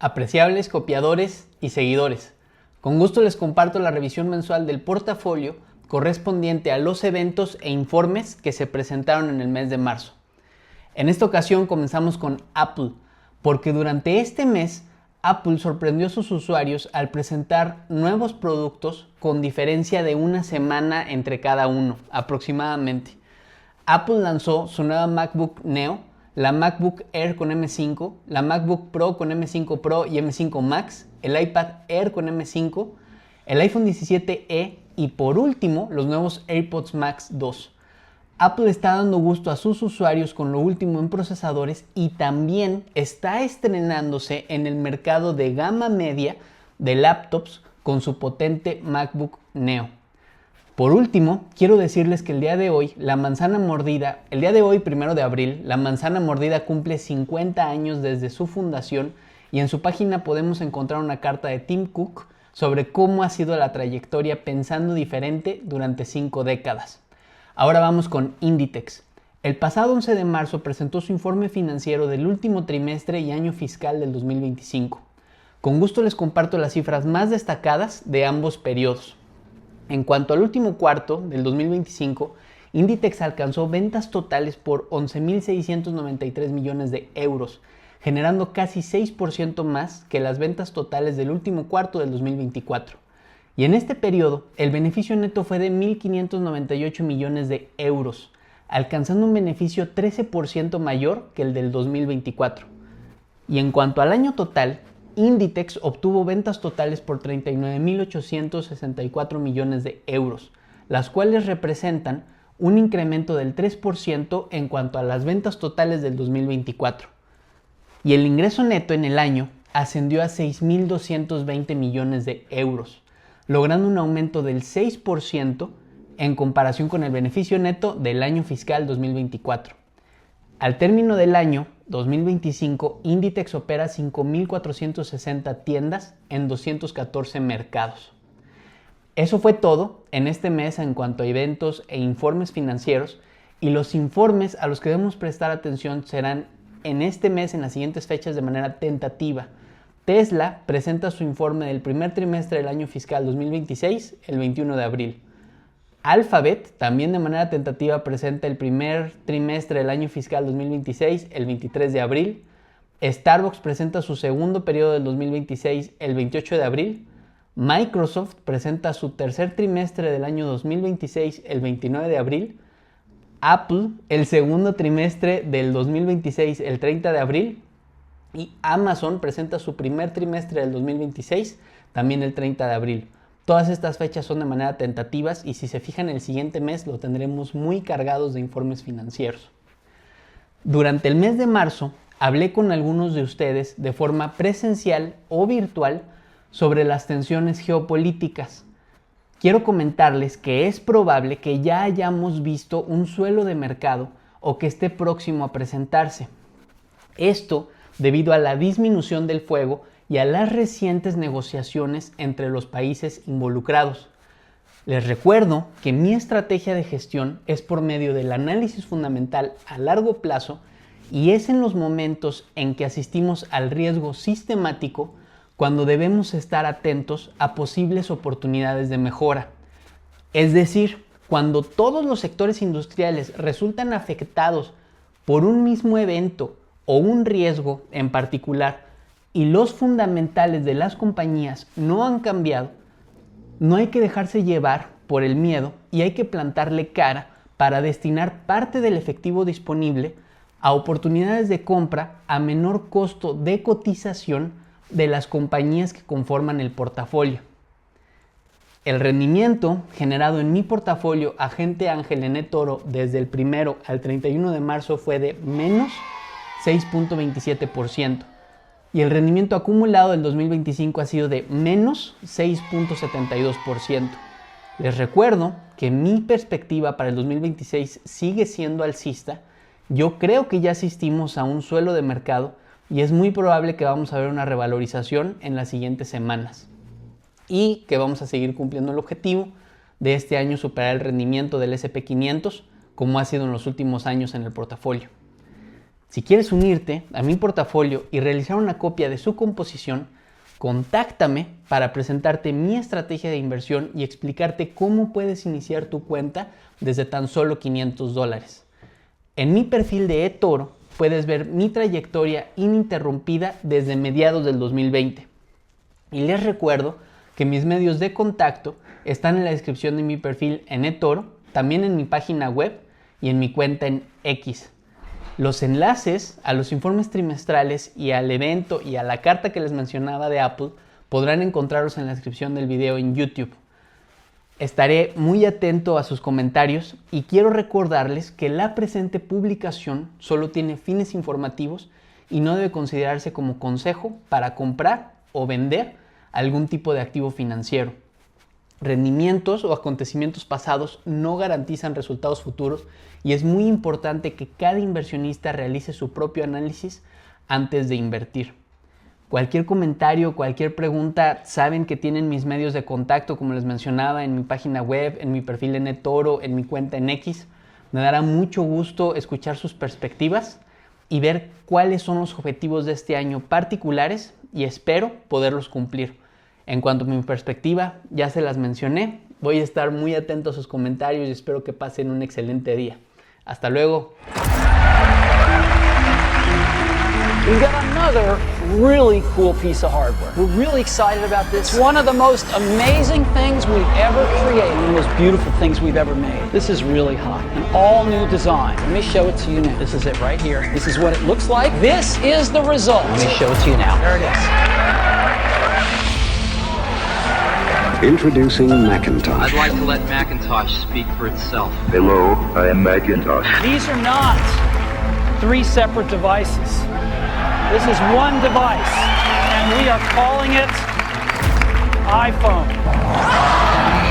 Apreciables copiadores y seguidores, con gusto les comparto la revisión mensual del portafolio correspondiente a los eventos e informes que se presentaron en el mes de marzo. En esta ocasión comenzamos con Apple, porque durante este mes Apple sorprendió a sus usuarios al presentar nuevos productos con diferencia de una semana entre cada uno, aproximadamente. Apple lanzó su nueva MacBook Neo, la MacBook Air con M5, la MacBook Pro con M5 Pro y M5 Max, el iPad Air con M5, el iPhone 17e y por último los nuevos AirPods Max 2. Apple está dando gusto a sus usuarios con lo último en procesadores y también está estrenándose en el mercado de gama media de laptops con su potente MacBook Neo. Por último, quiero decirles que el día de hoy, la manzana mordida, el día de hoy, 1 de abril, la manzana mordida cumple 50 años desde su fundación y en su página podemos encontrar una carta de Tim Cook sobre cómo ha sido la trayectoria pensando diferente durante 5 décadas. Ahora vamos con Inditex. El pasado 11 de marzo presentó su informe financiero del último trimestre y año fiscal del 2025. Con gusto les comparto las cifras más destacadas de ambos periodos. En cuanto al último cuarto del 2025, Inditex alcanzó ventas totales por 11.693 millones de euros, generando casi 6% más que las ventas totales del último cuarto del 2024. Y en este periodo, el beneficio neto fue de 1.598 millones de euros, alcanzando un beneficio 13% mayor que el del 2024. Y en cuanto al año total, Inditex obtuvo ventas totales por 39.864 millones de euros, las cuales representan un incremento del 3% en cuanto a las ventas totales del 2024. Y el ingreso neto en el año ascendió a 6.220 millones de euros, logrando un aumento del 6% en comparación con el beneficio neto del año fiscal 2024. Al término del año 2025, Inditex opera 5.460 tiendas en 214 mercados. Eso fue todo en este mes en cuanto a eventos e informes financieros, y los informes a los que debemos prestar atención serán en este mes en las siguientes fechas de manera tentativa. Tesla presenta su informe del primer trimestre del año fiscal 2026 el 21 de abril. Alphabet, también de manera tentativa, presenta el primer trimestre del año fiscal 2026 el 23 de abril. Starbucks presenta su segundo periodo del 2026 el 28 de abril. Microsoft presenta su tercer trimestre del año 2026 el 29 de abril. Apple, el segundo trimestre del 2026 el 30 de abril. Y Amazon presenta su primer trimestre del 2026 también el 30 de abril. Todas estas fechas son de manera tentativas y si se fijan el siguiente mes lo tendremos muy cargados de informes financieros. Durante el mes de marzo hablé con algunos de ustedes de forma presencial o virtual sobre las tensiones geopolíticas. Quiero comentarles que es probable que ya hayamos visto un suelo de mercado o que esté próximo a presentarse. Esto debido a la disminución del fuego y a las recientes negociaciones entre los países involucrados. Les recuerdo que mi estrategia de gestión es por medio del análisis fundamental a largo plazo y es en los momentos en que asistimos al riesgo sistemático cuando debemos estar atentos a posibles oportunidades de mejora. Es decir, cuando todos los sectores industriales resultan afectados por un mismo evento o un riesgo en particular y los fundamentales de las compañías no han cambiado, no hay que dejarse llevar por el miedo y hay que plantarle cara para destinar parte del efectivo disponible a oportunidades de compra a menor costo de cotización de las compañías que conforman el portafolio. El rendimiento generado en mi portafolio Agente Ángel en eToro desde el 1 al 31 de marzo fue de menos 6.27%. Y el rendimiento acumulado del 2025 ha sido de menos 6.72%. Les recuerdo que mi perspectiva para el 2026 sigue siendo alcista. Yo creo que ya asistimos a un suelo de mercado y es muy probable que vamos a ver una revalorización en las siguientes semanas. Y que vamos a seguir cumpliendo el objetivo de este año superar el rendimiento del S&P 500 como ha sido en los últimos años en el portafolio. Si quieres unirte a mi portafolio y realizar una copia de su composición, contáctame para presentarte mi estrategia de inversión y explicarte cómo puedes iniciar tu cuenta desde tan solo $500. En mi perfil de eToro puedes ver mi trayectoria ininterrumpida desde mediados del 2020. Y les recuerdo que mis medios de contacto están en la descripción de mi perfil en eToro, también en mi página web y en mi cuenta en X. Los enlaces a los informes trimestrales y al evento y a la carta que les mencionaba de Apple podrán encontrarlos en la descripción del video en YouTube. Estaré muy atento a sus comentarios y quiero recordarles que la presente publicación solo tiene fines informativos y no debe considerarse como consejo para comprar o vender algún tipo de activo financiero. Rendimientos o acontecimientos pasados no garantizan resultados futuros y es muy importante que cada inversionista realice su propio análisis antes de invertir. Cualquier comentario, cualquier pregunta, saben que tienen mis medios de contacto, como les mencionaba, en mi página web, en mi perfil en eToro, en mi cuenta en X. Me dará mucho gusto escuchar sus perspectivas y ver cuáles son los objetivos de este año particulares y espero poderlos cumplir. En cuanto a mi perspectiva, ya se las mencioné. Voy a estar muy atento a sus comentarios y espero que pasen un excelente día. Hasta luego. We've got another really cool piece of hardware. We're really excited about this. It's one of the most amazing things we've ever created. One of the most beautiful things we've ever made. This is really hot. An all-new design. Let me show it to you now. This is it right here. This is what it looks like. This is the result. Let me show it to you now. There it is. Introducing Macintosh. I'd like to let Macintosh speak for itself. Hello, I am Macintosh. These are not three separate devices. This is one device, and we are calling it iPhone.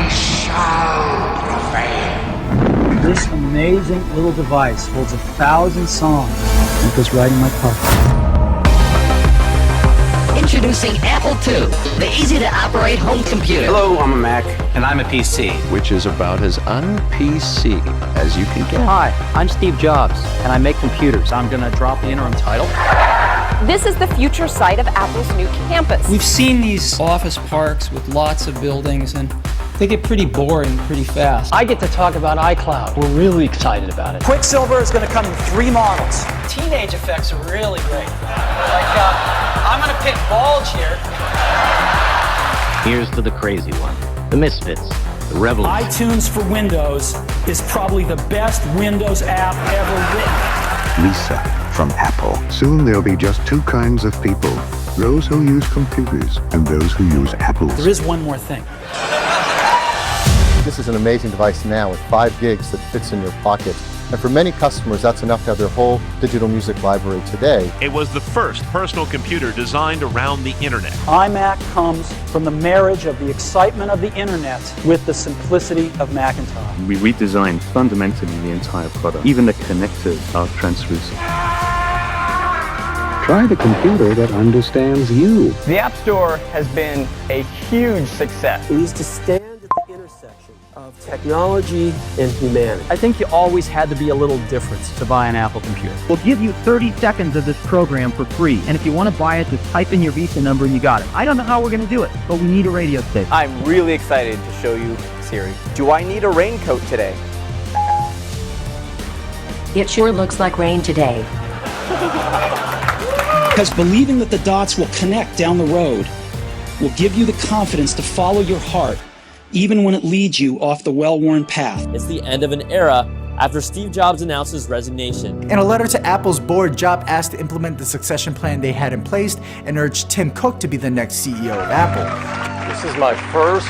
We shall prevail. This amazing little device holds 1,000 songs and goes right in my pocket. Introducing Apple II, the easy-to-operate home computer. Hello, I'm a Mac. And I'm a PC. Which is about as un-PC as you can get. Hi, I'm Steve Jobs, and I make computers. I'm gonna drop the interim title. This is the future site of Apple's new campus. We've seen these office parks with lots of buildings, and they get pretty boring pretty fast. I get to talk about iCloud. We're really excited about it. Quicksilver is going to come in 3 models. Teenage effects are really great. Like, I'm going to pick Bulge here. Here's to the crazy one, the Misfits, the Rebels. iTunes for Windows is probably the best Windows app ever written. Lisa from Apple. Soon there'll be just 2 kinds of people. Those who use computers and those who use apples. There is one more thing. This is an amazing device now with 5 gigs that fits in your pocket. And for many customers, that's enough to have their whole digital music library today. It was the first personal computer designed around the internet. iMac comes from the marriage of the excitement of the internet with the simplicity of Macintosh. We redesigned fundamentally the entire product. Even the connectors are translucent. Try the computer that understands you. The App Store has been a huge success. It needs to stand at the intersection of technology and humanity. I think you always had to be a little different to buy an Apple computer. We'll give you 30 seconds of this program for free, and if you want to buy it, just type in your Visa number and you got it. I don't know how we're going to do it, but we need a radio station. I'm really excited to show you Siri. Do I need a raincoat today? It sure looks like rain today. Because believing that the dots will connect down the road will give you the confidence to follow your heart, even when it leads you off the well-worn path. It's the end of an era after Steve Jobs announced his resignation. In a letter to Apple's board, Jobs asked to implement the succession plan they had in place and urged Tim Cook to be the next CEO of Apple. This is my first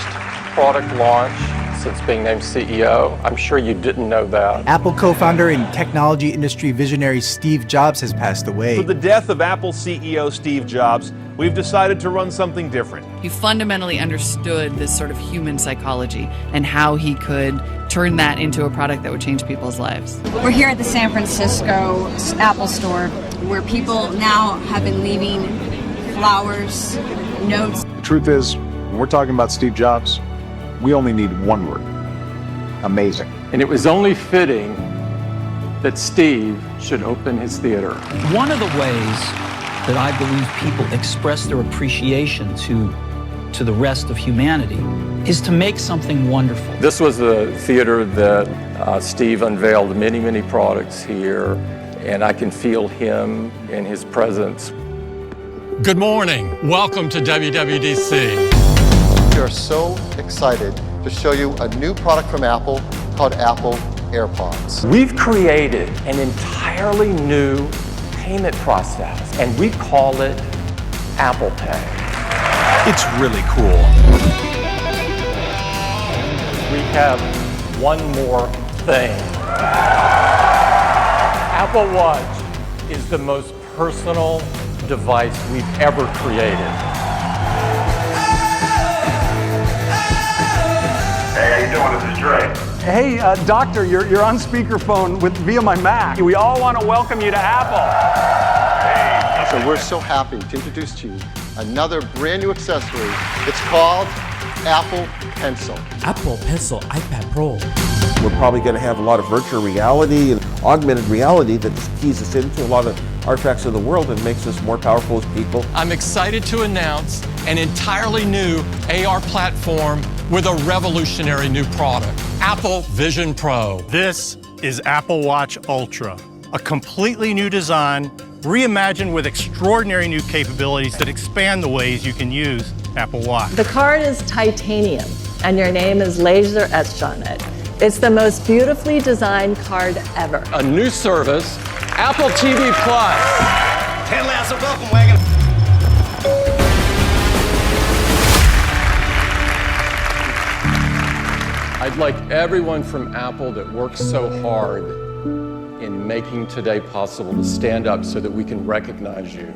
product launch since being named CEO. I'm sure you didn't know that. Apple co-founder and technology industry visionary Steve Jobs has passed away. With the death of Apple CEO Steve Jobs, we've decided to run something different. He fundamentally understood this sort of human psychology and how he could turn that into a product that would change people's lives. We're here at the San Francisco Apple Store, where people now have been leaving flowers, notes. The truth is, when we're talking about Steve Jobs, we only need one word: amazing. And it was only fitting that Steve should open his theater. One of the ways that I believe people express their appreciation to the rest of humanity is to make something wonderful. This was a theater that Steve unveiled many, many products here, and I can feel him in his presence. Good morning. Welcome to WWDC. We are so excited to show you a new product from Apple called Apple AirPods. We've created an entirely new payment process, and we call it Apple Pay. It's really cool. We have one more thing. Apple Watch is the most personal device we've ever created. Hey, how you doing? This is Dre. Hey, doctor, you're on speakerphone via my Mac. We all want to welcome you to Apple. So we're so happy to introduce to you another brand new accessory. It's called Apple Pencil. Apple Pencil iPad Pro. We're probably going to have a lot of virtual reality and augmented reality that just keys us into a lot of artifacts of the world and makes us more powerful as people. I'm excited to announce an entirely new AR platform with a revolutionary new product, Apple Vision Pro. This is Apple Watch Ultra, a completely new design, reimagined with extraordinary new capabilities that expand the ways you can use Apple Watch. The card is titanium, and your name is laser etched on it. It's the most beautifully designed card ever. A new service, Apple TV Plus. Ted Lasso, welcome, wagon. I'd like everyone from Apple that works so hard in making today possible to stand up so that we can recognize you.